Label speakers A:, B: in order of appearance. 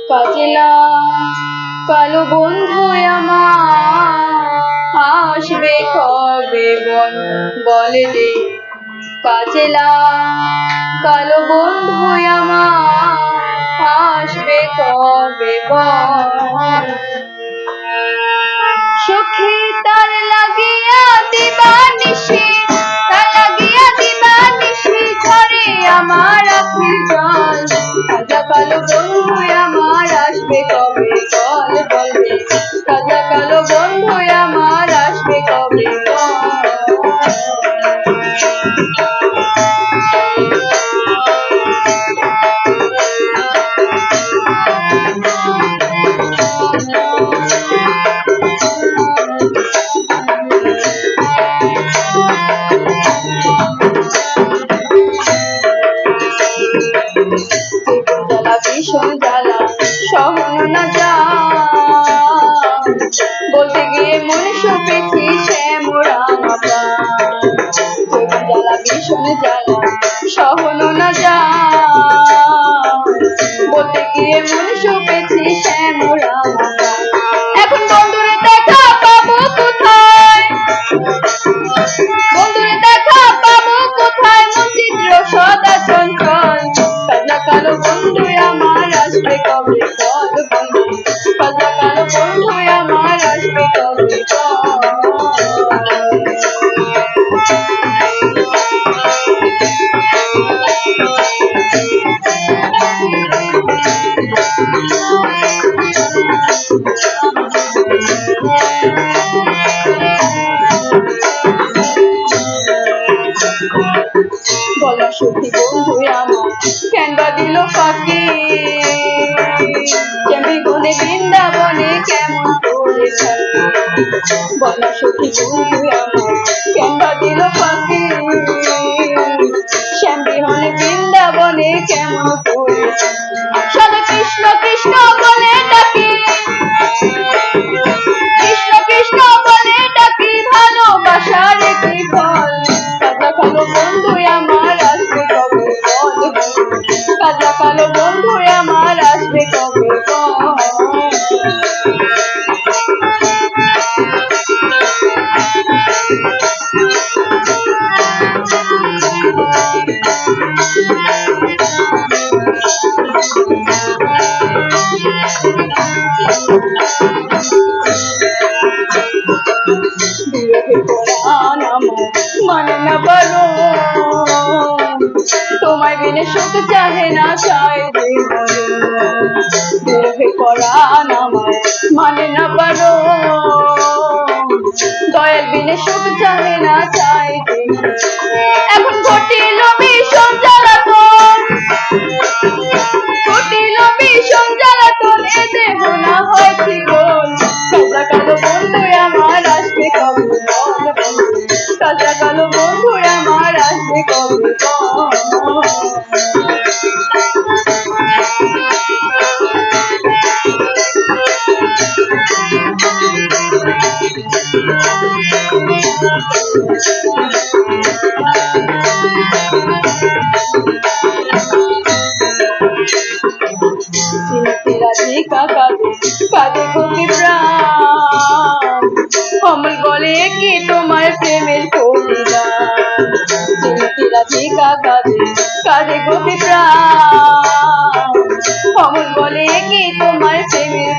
A: কাজলা কালো বন্ধু আমার আসবে কবে বলে দে। কাজলা কালো বন্ধু আমার আসবে কবে সখী তার লাগিয়া দিবানিশি ঝরে আমার আখির জল। কাজলা কালো বন্ধু আমার আসবে কবে বলবে। কাজলা কালো বন্ধু আমার আসবে কবে ভীষণ জ্বালা সহন না যা বলতে গিয়ে মনে সপেছি সে মোরা জ্বালা ভীষণ জ্বালা সহন না যা বলতে গিয়ে মনে সপেছি সে মোরা এখন বন্ধুরে দেখা পাবো কোথায়? বন্ধুরে দেখা পাবো কোথায়? মন চিত্র সদা চঞ্চল। কাজলা কালো বন্ধু আমার আসবে কবে বল। কাজলা কালো বন্ধু আমার আসবে কবে বলা সখী বন্ধু আমার কেন বা দিল ফাঁকি? কেমনি গনে বৃন্দাবনে কেমন করে থাকি? বলা সখী বন্ধু আমার কেন বা দিল ফাঁকি? শ্যামবিহনে বৃন্দাবনে কেমন করে সদা কৃষ্ণ কৃষ্ণ বলে ডাকি। কৃষ্ণ কৃষ্ণ বলে ডাকি ভালোবাসার কি ফল? কাজলা কালো বন্ধু আমার আসবে কবে বল। কাজলা কালো বন্ধু আমার আসবে কবে মানে না বলো তোমায় বিনে সুখ চাহে না চাই বিরহে পরাণ আমায় মানে না পারো দয়াল বিনে সুখ চাহে না চাই। এখন ঘটিল ভীষণ জ্বালাতন, ঘটিল ভীষণ জ্বালাতন, এ দেহ না হয় ঠিকন। কাজলা কালো বন্ধু আমার আসবে কবে বল। কাজলা কালো বন্ধু আমার আসবে কবে রাধিকা কাঁদে গতি প্রাণ অমল বলে কি তোমার প্রেমের কবিতা? রাধিকা কাঁদে গতি প্রাণ অমল বলে কি তোমার প্রেমের